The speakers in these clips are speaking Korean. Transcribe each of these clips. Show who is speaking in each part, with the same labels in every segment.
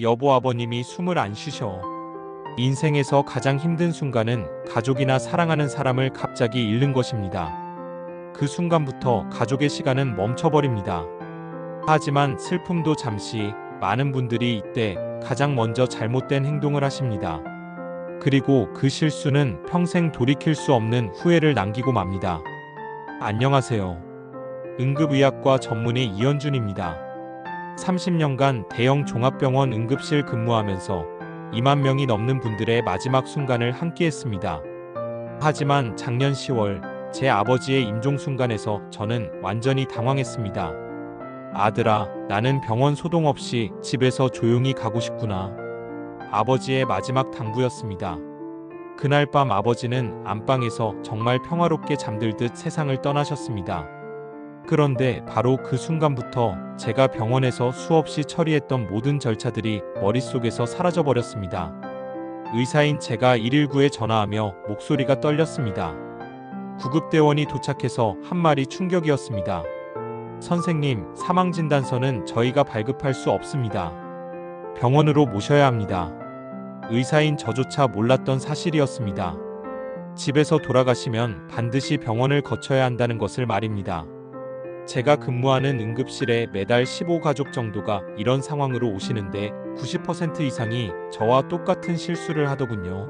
Speaker 1: 여보 아버님이 숨을 안 쉬셔. 인생에서 가장 힘든 순간은 가족이나 사랑하는 사람을 갑자기 잃는 것입니다. 그 순간부터 가족의 시간은 멈춰버립니다. 하지만 슬픔도 잠시, 많은 분들이 이때 가장 먼저 잘못된 행동을 하십니다. 그리고 그 실수는 평생 돌이킬 수 없는 후회를 남기고 맙니다. 안녕하세요. 응급의학과 전문의 이현준입니다. 30년간 대형 종합병원 응급실 근무하면서 2만 명이 넘는 분들의 마지막 순간을 함께했습니다. 하지만 작년 10월 제 아버지의 임종 순간에서 저는 완전히 당황했습니다. 아들아, 나는 병원 소동 없이 집에서 조용히 가고 싶구나. 아버지의 마지막 당부였습니다. 그날 밤 아버지는 안방에서 정말 평화롭게 잠들듯 세상을 떠나셨습니다. 그런데 바로 그 순간부터 제가 병원에서 수없이 처리했던 모든 절차들이 머릿속에서 사라져버렸습니다. 의사인 제가 119에 전화하며 목소리가 떨렸습니다. 구급대원이 도착해서 한 말이 충격이었습니다. 선생님, 사망진단서는 저희가 발급할 수 없습니다. 병원으로 모셔야 합니다. 의사인 저조차 몰랐던 사실이었습니다. 집에서 돌아가시면 반드시 병원을 거쳐야 한다는 것을 말입니다. 제가 근무하는 응급실에 매달 15가족 정도가 이런 상황으로 오시는데 90% 이상이 저와 똑같은 실수를 하더군요.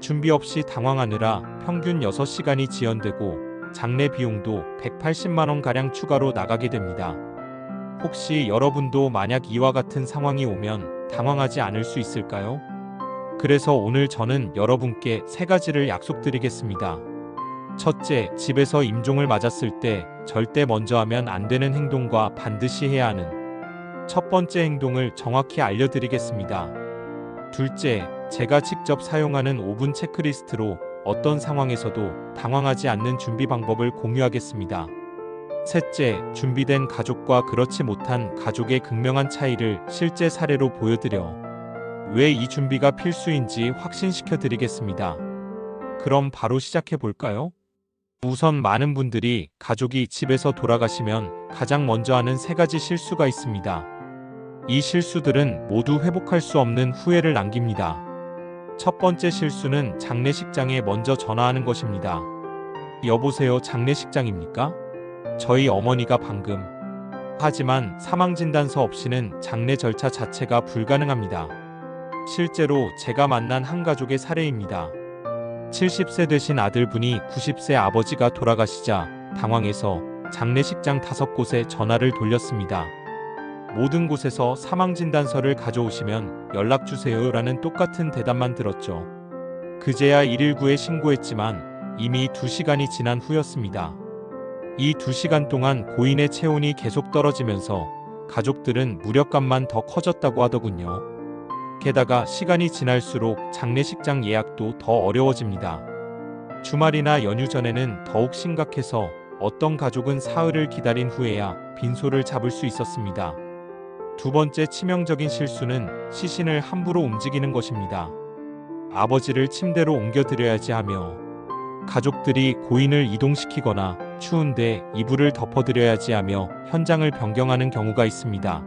Speaker 1: 준비 없이 당황하느라 평균 6시간이 지연되고 장례 비용도 180만원가량 추가로 나가게 됩니다. 혹시 여러분도 만약 이와 같은 상황이 오면 당황하지 않을 수 있을까요? 그래서 오늘 저는 여러분께 3가지를 약속드리겠습니다. 첫째, 집에서 임종을 맞았을 때 절대 먼저 하면 안 되는 행동과 반드시 해야 하는 첫 번째 행동을 정확히 알려드리겠습니다. 둘째, 제가 직접 사용하는 5분 체크리스트로 어떤 상황에서도 당황하지 않는 준비 방법을 공유하겠습니다. 셋째, 준비된 가족과 그렇지 못한 가족의 극명한 차이를 실제 사례로 보여드려 왜 이 준비가 필수인지 확신시켜 드리겠습니다. 그럼 바로 시작해 볼까요? 우선 많은 분들이 가족이 집에서 돌아가시면 가장 먼저 하는 3가지 실수가 있습니다. 이 실수들은 모두 회복할 수 없는 후회를 남깁니다. 첫 번째 실수는 장례식장에 먼저 전화하는 것입니다. 여보세요, 장례식장입니까? 저희 어머니가 방금. 하지만 사망진단서 없이는 장례 절차 자체가 불가능합니다. 실제로 제가 만난 한 가족의 사례입니다. 70세 되신 아들분이 90세 아버지가 돌아가시자 당황해서 장례식장 5곳에 전화를 돌렸습니다. 모든 곳에서 사망진단서를 가져오시면 연락주세요 라는 똑같은 대답만 들었죠. 그제야 119에 신고했지만 이미 2시간이 지난 후였습니다. 이 2시간 동안 고인의 체온이 계속 떨어지면서 가족들은 무력감만 더 커졌다고 하더군요. 게다가 시간이 지날수록 장례식장 예약도 더 어려워집니다. 주말이나 연휴 전에는 더욱 심각해서 어떤 가족은 사흘을 기다린 후에야 빈소를 잡을 수 있었습니다. 두 번째 치명적인 실수는 시신을 함부로 움직이는 것입니다. 아버지를 침대로 옮겨드려야지 하며 가족들이 고인을 이동시키거나 추운데 이불을 덮어드려야지 하며 현장을 변경하는 경우가 있습니다.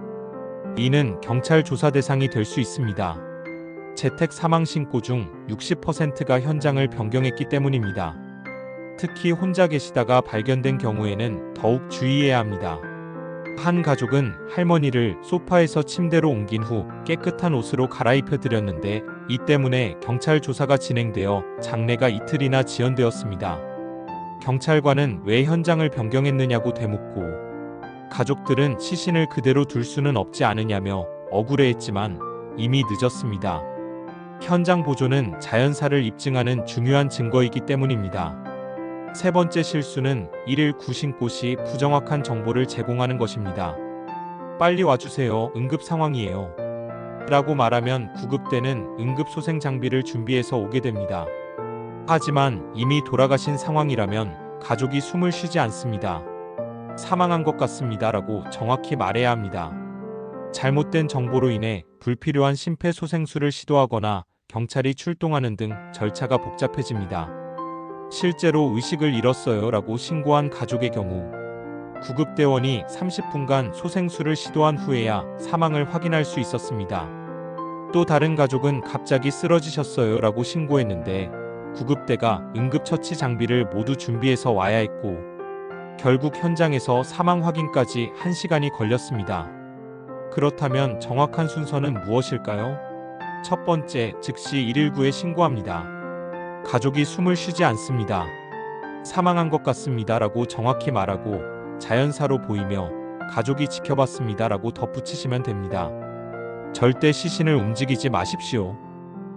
Speaker 1: 이는 경찰 조사 대상이 될 수 있습니다. 재택 사망 신고 중 60%가 현장을 변경했기 때문입니다. 특히 혼자 계시다가 발견된 경우에는 더욱 주의해야 합니다. 한 가족은 할머니를 소파에서 침대로 옮긴 후 깨끗한 옷으로 갈아입혀 드렸는데 이 때문에 경찰 조사가 진행되어 장례가 이틀이나 지연되었습니다. 경찰관은 왜 현장을 변경했느냐고 되묻고 가족들은 시신을 그대로 둘 수는 없지 않으냐며 억울해했지만 이미 늦었습니다. 현장 보존은 자연사를 입증하는 중요한 증거이기 때문입니다. 세 번째 실수는 119 신고 시 부정확한 정보를 제공하는 것입니다. 빨리 와주세요. 응급 상황이에요. 라고 말하면 구급대는 응급소생 장비를 준비해서 오게 됩니다. 하지만 이미 돌아가신 상황이라면 가족이 숨을 쉬지 않습니다. 사망한 것 같습니다. 라고 정확히 말해야 합니다. 잘못된 정보로 인해 불필요한 심폐소생술을 시도하거나 경찰이 출동하는 등 절차가 복잡해집니다. 실제로 의식을 잃었어요 라고 신고한 가족의 경우 구급대원이 30분간 소생술을 시도한 후에야 사망을 확인할 수 있었습니다. 또 다른 가족은 갑자기 쓰러지셨어요 라고 신고했는데 구급대가 응급처치 장비를 모두 준비해서 와야 했고 결국 현장에서 사망 확인까지 1시간이 걸렸습니다. 그렇다면 정확한 순서는 무엇일까요? 첫 번째, 즉시 119에 신고합니다. 가족이 숨을 쉬지 않습니다. 사망한 것 같습니다 라고 정확히 말하고 자연사로 보이며 가족이 지켜봤습니다 라고 덧붙이시면 됩니다. 절대 시신을 움직이지 마십시오.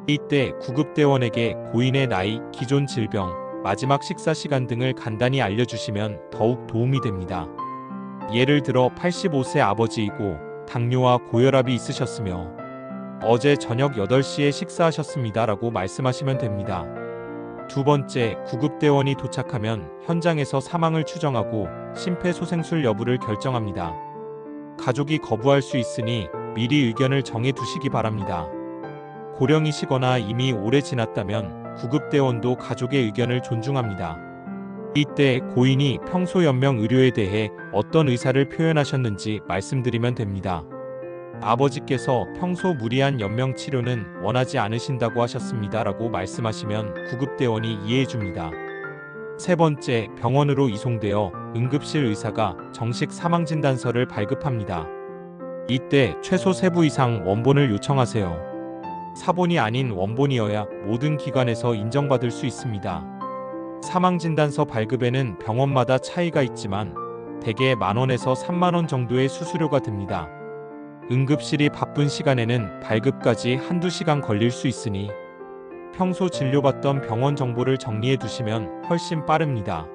Speaker 1: 이때 구급대원에게 고인의 나이, 기존 질병, 마지막 식사 시간 등을 간단히 알려주시면 더욱 도움이 됩니다. 예를 들어 85세 아버지이고 당뇨와 고혈압이 있으셨으며 어제 저녁 8시에 식사하셨습니다 라고 말씀하시면 됩니다. 두 번째, 구급대원이 도착하면 현장에서 사망을 추정하고 심폐소생술 여부를 결정합니다. 가족이 거부할 수 있으니 미리 의견을 정해 두시기 바랍니다. 고령이시거나 이미 오래 지났다면 구급대원도 가족의 의견을 존중합니다. 이때 고인이 평소 연명 의료에 대해 어떤 의사를 표현하셨는지 말씀드리면 됩니다. 아버지께서 평소 무리한 연명 치료는 원하지 않으신다고 하셨습니다 라고 말씀하시면 구급대원이 이해해줍니다. 세 번째, 병원으로 이송되어 응급실 의사가 정식 사망진단서를 발급합니다. 이때 최소 3부 이상 원본을 요청하세요. 사본이 아닌 원본이어야 모든 기관에서 인정받을 수 있습니다. 사망진단서 발급에는 병원마다 차이가 있지만 대개 10,000원에서 30,000원 정도의 수수료가 듭니다. 응급실이 바쁜 시간에는 발급까지 1~2시간 걸릴 수 있으니 평소 진료받던 병원 정보를 정리해 두시면 훨씬 빠릅니다.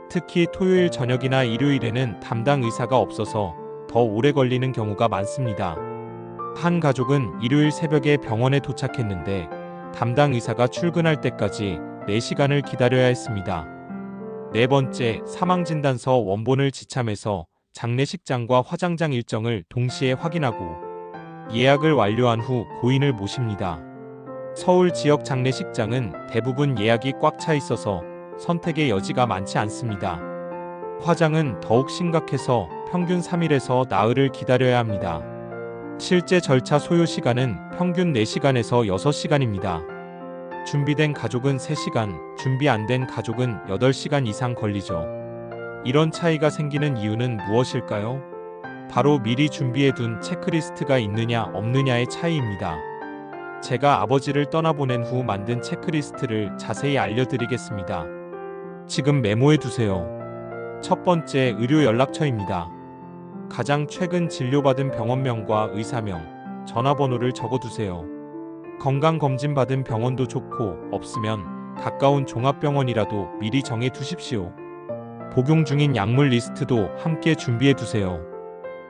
Speaker 1: 특히 토요일 저녁이나 일요일에는 담당 의사가 없어서 더 오래 걸리는 경우가 많습니다. 한 가족은 일요일 새벽에 병원에 도착했는데 담당 의사가 출근할 때까지 4시간을 기다려야 했습니다. 네 번째, 사망진단서 원본을 지참해서 장례식장과 화장장 일정을 동시에 확인하고 예약을 완료한 후 고인을 모십니다. 서울 지역 장례식장은 대부분 예약이 꽉 차 있어서 선택의 여지가 많지 않습니다. 화장은 더욱 심각해서 평균 3일에서 나흘을 기다려야 합니다. 실제 절차 소요 시간은 평균 4시간에서 6시간입니다. 준비된 가족은 3시간, 준비 안 된 가족은 8시간 이상 걸리죠. 이런 차이가 생기는 이유는 무엇일까요? 바로 미리 준비해둔 체크리스트가 있느냐 없느냐의 차이입니다. 제가 아버지를 떠나보낸 후 만든 체크리스트를 자세히 알려드리겠습니다. 지금 메모해두세요. 첫 번째, 의료 연락처입니다. 가장 최근 진료받은 병원명과 의사명, 전화번호를 적어두세요. 건강검진 받은 병원도 좋고 없으면 가까운 종합병원이라도 미리 정해두십시오. 복용 중인 약물 리스트도 함께 준비해두세요.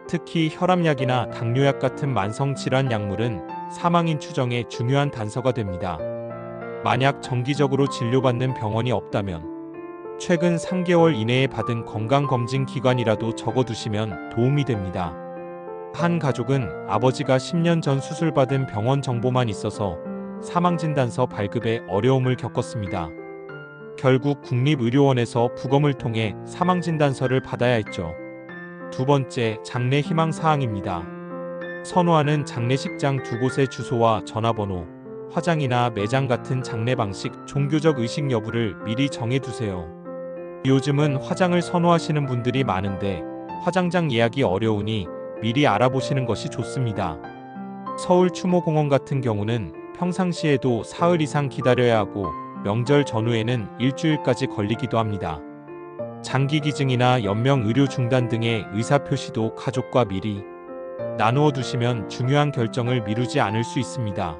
Speaker 1: 특히 혈압약이나 당뇨약 같은 만성질환 약물은 사망인 추정에 중요한 단서가 됩니다. 만약 정기적으로 진료받는 병원이 없다면 최근 3개월 이내에 받은 건강검진 기관이라도 적어두시면 도움이 됩니다. 한 가족은 아버지가 10년 전 수술받은 병원 정보만 있어서 사망진단서 발급에 어려움을 겪었습니다. 결국 국립의료원에서 부검을 통해 사망진단서를 받아야 했죠. 두 번째, 장례 희망사항입니다. 선호하는 장례식장 2곳의 주소와 전화번호, 화장이나 매장 같은 장례 방식, 종교적 의식 여부를 미리 정해두세요. 요즘은 화장을 선호하시는 분들이 많은데 화장장 예약이 어려우니 미리 알아보시는 것이 좋습니다. 서울 추모공원 같은 경우는 평상시에도 사흘 이상 기다려야 하고 명절 전후에는 일주일까지 걸리기도 합니다. 장기 기증이나 연명 의료 중단 등의 의사표시도 가족과 미리 나누어 두시면 중요한 결정을 미루지 않을 수 있습니다.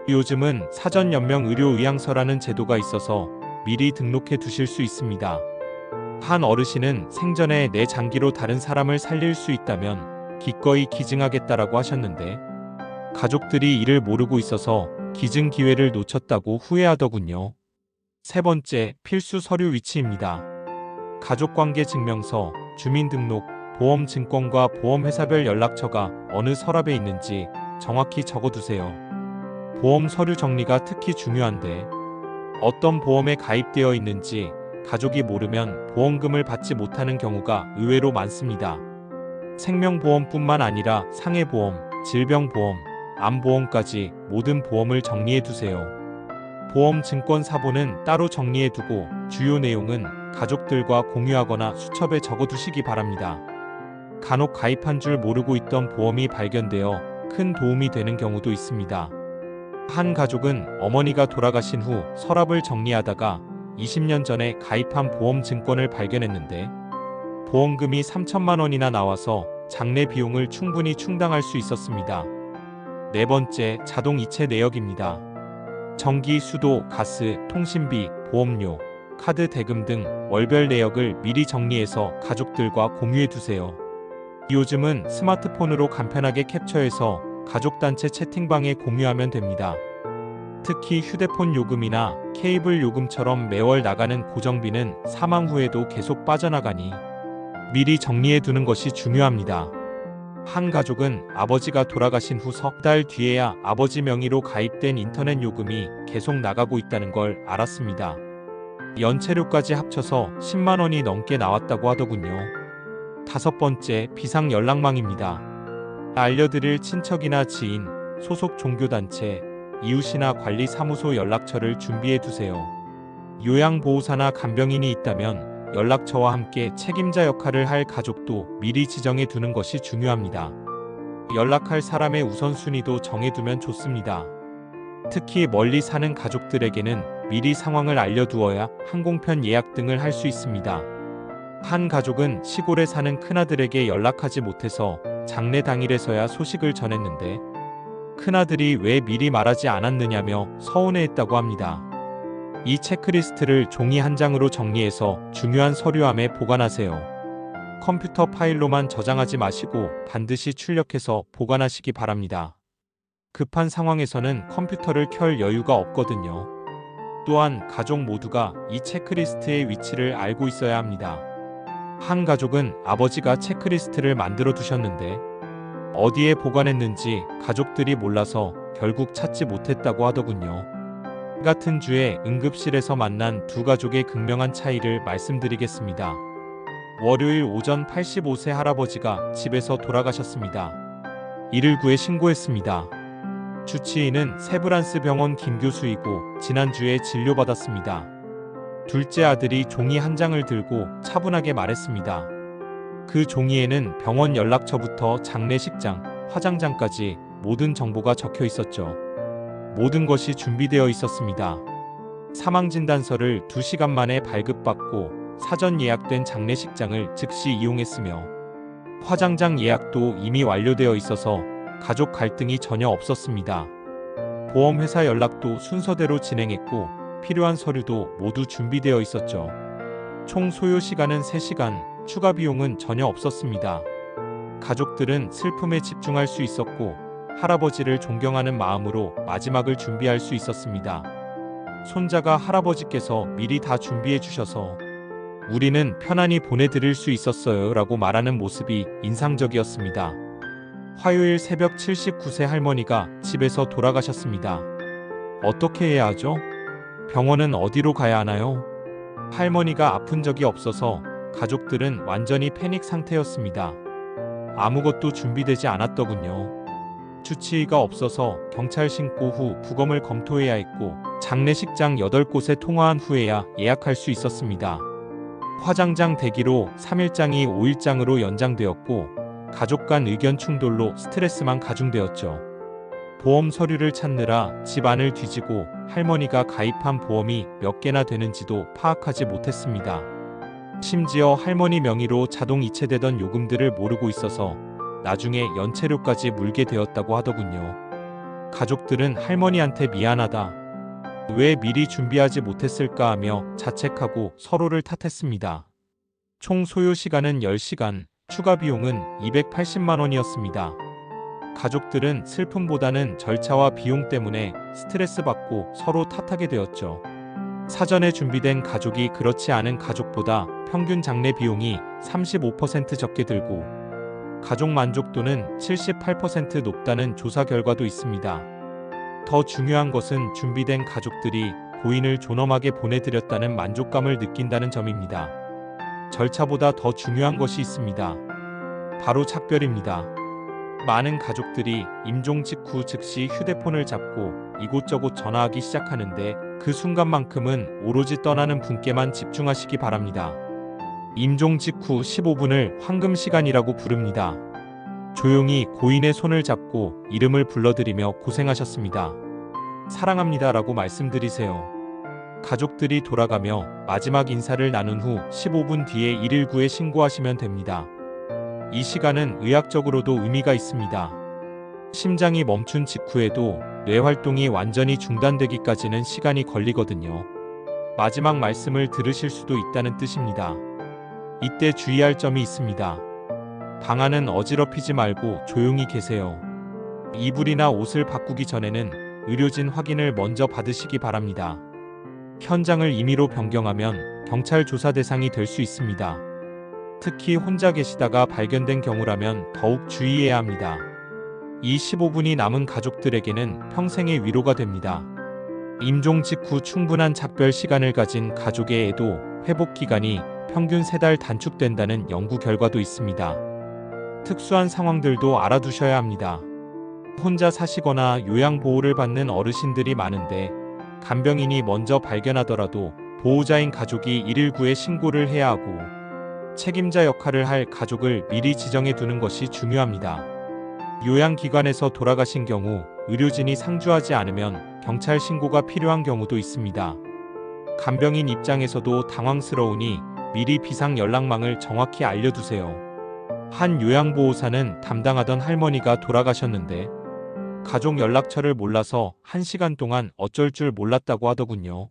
Speaker 1: 요즘은 사전 연명 의료 의향서라는 제도가 있어서 미리 등록해 두실 수 있습니다. 한 어르신은 생전에 내 장기로 다른 사람을 살릴 수 있다면 기꺼이 기증하겠다라고 하셨는데 가족들이 이를 모르고 있어서 기증 기회를 놓쳤다고 후회하더군요. 세 번째, 필수 서류 위치입니다. 가족관계 증명서, 주민등록, 보험증권과 보험회사별 연락처가 어느 서랍에 있는지 정확히 적어두세요. 보험 서류 정리가 특히 중요한데 어떤 보험에 가입되어 있는지 가족이 모르면 보험금을 받지 못하는 경우가 의외로 많습니다. 생명보험뿐만 아니라 상해보험, 질병보험, 암보험까지 모든 보험을 정리해 두세요. 보험 증권 사본은 따로 정리해 두고 주요 내용은 가족들과 공유하거나 수첩에 적어 두시기 바랍니다. 간혹 가입한 줄 모르고 있던 보험이 발견되어 큰 도움이 되는 경우도 있습니다. 한 가족은 어머니가 돌아가신 후 서랍을 정리하다가 20년 전에 가입한 보험 증권을 발견했는데 보험금이 3천만 원이나 나와서 장례 비용을 충분히 충당할 수 있었습니다. 네 번째, 자동 이체 내역입니다. 전기, 수도, 가스, 통신비, 보험료, 카드 대금 등 월별 내역을 미리 정리해서 가족들과 공유해 두세요. 요즘은 스마트폰으로 간편하게 캡처해서 가족단체 채팅방에 공유하면 됩니다. 특히 휴대폰 요금이나 케이블 요금처럼 매월 나가는 고정비는 사망 후에도 계속 빠져나가니 미리 정리해 두는 것이 중요합니다. 한 가족은 아버지가 돌아가신 후 석 달 뒤에야 아버지 명의로 가입된 인터넷 요금이 계속 나가고 있다는 걸 알았습니다. 연체료까지 합쳐서 10만 원이 넘게 나왔다고 하더군요. 다섯 번째, 비상 연락망입니다. 알려드릴 친척이나 지인, 소속 종교단체, 이웃이나 관리사무소 연락처를 준비해 두세요. 요양보호사나 간병인이 있다면 연락처와 함께 책임자 역할을 할 가족도 미리 지정해 두는 것이 중요합니다. 연락할 사람의 우선순위도 정해두면 좋습니다. 특히 멀리 사는 가족들에게는 미리 상황을 알려두어야 항공편 예약 등을 할 수 있습니다. 한 가족은 시골에 사는 큰아들에게 연락하지 못해서 장례 당일에서야 소식을 전했는데 큰아들이 왜 미리 말하지 않았느냐며 서운해했다고 합니다. 이 체크리스트를 종이 한 장으로 정리해서 중요한 서류함에 보관하세요. 컴퓨터 파일로만 저장하지 마시고 반드시 출력해서 보관하시기 바랍니다. 급한 상황에서는 컴퓨터를 켤 여유가 없거든요. 또한 가족 모두가 이 체크리스트의 위치를 알고 있어야 합니다. 한 가족은 아버지가 체크리스트를 만들어 두셨는데 어디에 보관했는지 가족들이 몰라서 결국 찾지 못했다고 하더군요. 같은 주에 응급실에서 만난 두 가족의 극명한 차이를 말씀드리겠습니다. 월요일 오전 85세 할아버지가 집에서 돌아가셨습니다. 119에 신고했습니다. 주치의는 세브란스 병원 김 교수이고 지난주에 진료받았습니다. 둘째 아들이 종이 한 장을 들고 차분하게 말했습니다. 그 종이에는 병원 연락처부터 장례식장, 화장장까지 모든 정보가 적혀 있었죠. 모든 것이 준비되어 있었습니다. 사망진단서를 2시간 만에 발급받고 사전 예약된 장례식장을 즉시 이용했으며 화장장 예약도 이미 완료되어 있어서 가족 갈등이 전혀 없었습니다. 보험회사 연락도 순서대로 진행했고 필요한 서류도 모두 준비되어 있었죠. 총 소요 시간은 3시간, 추가 비용은 전혀 없었습니다. 가족들은 슬픔에 집중할 수 있었고 할아버지를 존경하는 마음으로 마지막을 준비할 수 있었습니다. 손자가 할아버지께서 미리 다 준비해 주셔서 우리는 편안히 보내드릴 수 있었어요 라고 말하는 모습이 인상적이었습니다. 화요일 새벽 79세 할머니가 집에서 돌아가셨습니다. 어떻게 해야 하죠? 병원은 어디로 가야 하나요? 할머니가 아픈 적이 없어서 가족들은 완전히 패닉 상태였습니다. 아무것도 준비되지 않았더군요. 주치의가 없어서 경찰 신고 후 부검을 검토해야 했고 장례식장 8곳에 통화한 후에야 예약할 수 있었습니다. 화장장 대기로 3일장이 5일장으로 연장되었고 가족 간 의견 충돌로 스트레스만 가중되었죠. 보험 서류를 찾느라 집 안을 뒤지고 할머니가 가입한 보험이 몇 개나 되는지도 파악하지 못했습니다. 심지어 할머니 명의로 자동 이체되던 요금들을 모르고 있어서 나중에 연체료까지 물게 되었다고 하더군요. 가족들은 할머니한테 미안하다, 왜 미리 준비하지 못했을까 하며 자책하고 서로를 탓했습니다. 총 소요 시간은 10시간, 추가 비용은 280만 원이었습니다. 가족들은 슬픔보다는 절차와 비용 때문에 스트레스 받고 서로 탓하게 되었죠. 사전에 준비된 가족이 그렇지 않은 가족보다 평균 장례 비용이 35% 적게 들고 가족 만족도는 78% 높다는 조사 결과도 있습니다. 더 중요한 것은 준비된 가족들이 고인을 존엄하게 보내드렸다는 만족감을 느낀다는 점입니다. 절차보다 더 중요한 것이 있습니다. 바로 작별입니다. 많은 가족들이 임종 직후 즉시 휴대폰을 잡고 이곳저곳 전화하기 시작하는데 그 순간만큼은 오로지 떠나는 분께만 집중하시기 바랍니다. 임종 직후 15분을 황금 시간이라고 부릅니다. 조용히 고인의 손을 잡고 이름을 불러드리며 고생하셨습니다. 사랑합니다라고 말씀드리세요. 가족들이 돌아가며 마지막 인사를 나눈 후 15분 뒤에 119에 신고하시면 됩니다. 이 시간은 의학적으로도 의미가 있습니다. 심장이 멈춘 직후에도 뇌 활동이 완전히 중단되기까지는 시간이 걸리거든요. 마지막 말씀을 들으실 수도 있다는 뜻입니다. 이때 주의할 점이 있습니다. 방안은 어지럽히지 말고 조용히 계세요. 이불이나 옷을 바꾸기 전에는 의료진 확인을 먼저 받으시기 바랍니다. 현장을 임의로 변경하면 경찰 조사 대상이 될 수 있습니다. 특히 혼자 계시다가 발견된 경우라면 더욱 주의해야 합니다. 이 15분이 남은 가족들에게는 평생의 위로가 됩니다. 임종 직후 충분한 작별 시간을 가진 가족의 애도 회복 기간이 평균 3달 단축된다는 연구 결과도 있습니다. 특수한 상황들도 알아두셔야 합니다. 혼자 사시거나 요양보호를 받는 어르신들이 많은데 간병인이 먼저 발견하더라도 보호자인 가족이 119에 신고를 해야 하고 책임자 역할을 할 가족을 미리 지정해 두는 것이 중요합니다. 요양기관에서 돌아가신 경우 의료진이 상주하지 않으면 경찰 신고가 필요한 경우도 있습니다. 간병인 입장에서도 당황스러우니 미리 비상 연락망을 정확히 알려두세요. 한 요양보호사는 담당하던 할머니가 돌아가셨는데 가족 연락처를 몰라서 1시간 동안 어쩔 줄 몰랐다고 하더군요.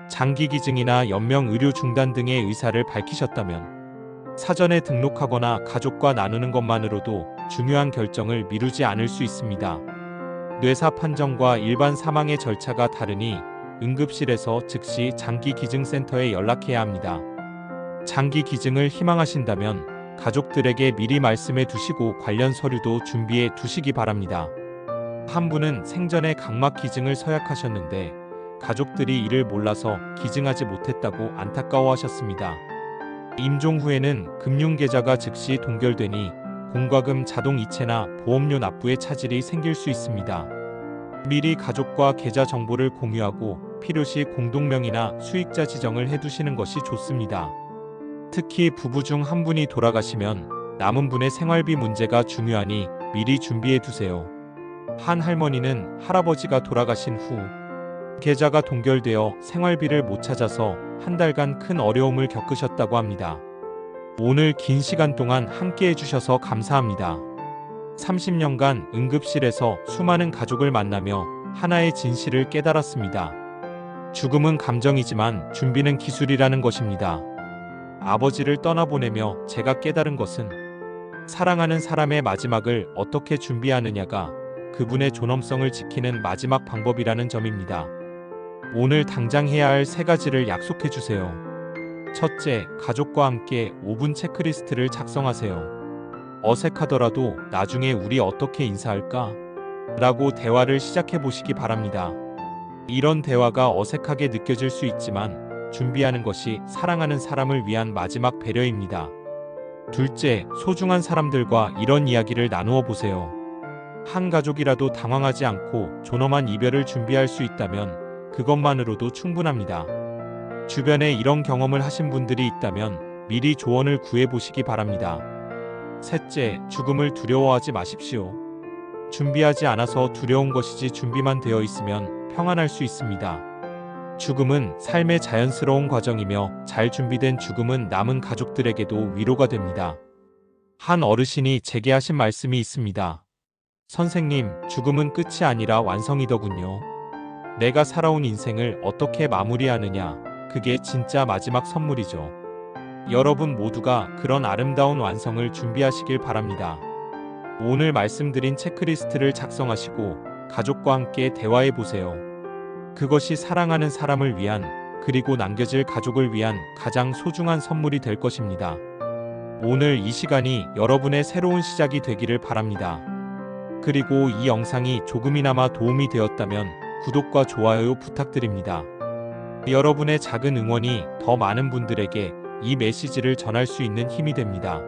Speaker 1: 장기 기증이나 연명 의료 중단 등의 의사를 밝히셨다면 사전에 등록하거나 가족과 나누는 것만으로도 중요한 결정을 미루지 않을 수 있습니다. 뇌사 판정과 일반 사망의 절차가 다르니 응급실에서 즉시 장기기증센터에 연락해야 합니다. 장기 기증을 희망하신다면 가족들에게 미리 말씀해 두시고 관련 서류도 준비해 두시기 바랍니다. 한 분은 생전에 각막 기증을 서약하셨는데 가족들이 이를 몰라서 기증하지 못했다고 안타까워하셨습니다. 임종 후에는 금융계좌가 즉시 동결되니 공과금 자동 이체나 보험료 납부에 차질이 생길 수 있습니다. 미리 가족과 계좌 정보를 공유하고 필요시 공동명의나 수익자 지정을 해두시는 것이 좋습니다. 특히 부부 중 한 분이 돌아가시면 남은 분의 생활비 문제가 중요하니 미리 준비해 두세요. 한 할머니는 할아버지가 돌아가신 후 계좌가 동결되어 생활비를 못 찾아서 한 달간 큰 어려움을 겪으셨다고 합니다. 오늘 긴 시간 동안 함께 해주셔서 감사합니다. 30년간 응급실에서 수많은 가족을 만나며 하나의 진실을 깨달았습니다. 죽음은 감정이지만 준비는 기술이라는 것입니다. 아버지를 떠나보내며 제가 깨달은 것은 사랑하는 사람의 마지막을 어떻게 준비하느냐가 그분의 존엄성을 지키는 마지막 방법이라는 점입니다. 오늘 당장 해야 할 3가지를 약속해 주세요. 첫째, 가족과 함께 5분 체크리스트를 작성하세요. 어색하더라도 나중에 우리 어떻게 인사할까? 라고 대화를 시작해 보시기 바랍니다. 이런 대화가 어색하게 느껴질 수 있지만 준비하는 것이 사랑하는 사람을 위한 마지막 배려입니다. 둘째, 소중한 사람들과 이런 이야기를 나누어 보세요. 한 가족이라도 당황하지 않고 존엄한 이별을 준비할 수 있다면 그것만으로도 충분합니다. 주변에 이런 경험을 하신 분들이 있다면 미리 조언을 구해보시기 바랍니다. 셋째, 죽음을 두려워하지 마십시오. 준비하지 않아서 두려운 것이지 준비만 되어 있으면 평안할 수 있습니다. 죽음은 삶의 자연스러운 과정이며 잘 준비된 죽음은 남은 가족들에게도 위로가 됩니다. 한 어르신이 제게 하신 말씀이 있습니다. 선생님, 죽음은 끝이 아니라 완성이더군요. 내가 살아온 인생을 어떻게 마무리하느냐, 그게 진짜 마지막 선물이죠. 여러분 모두가 그런 아름다운 완성을 준비하시길 바랍니다. 오늘 말씀드린 체크리스트를 작성하시고 가족과 함께 대화해 보세요. 그것이 사랑하는 사람을 위한, 그리고 남겨질 가족을 위한 가장 소중한 선물이 될 것입니다. 오늘 이 시간이 여러분의 새로운 시작이 되기를 바랍니다. 그리고 이 영상이 조금이나마 도움이 되었다면 구독과 좋아요 부탁드립니다. 여러분의 작은 응원이 더 많은 분들에게 이 메시지를 전할 수 있는 힘이 됩니다.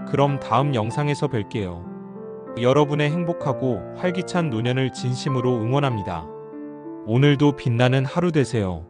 Speaker 1: 그럼 다음 영상에서 뵐게요. 여러분의 행복하고 활기찬 노년을 진심으로 응원합니다. 오늘도 빛나는 하루 되세요.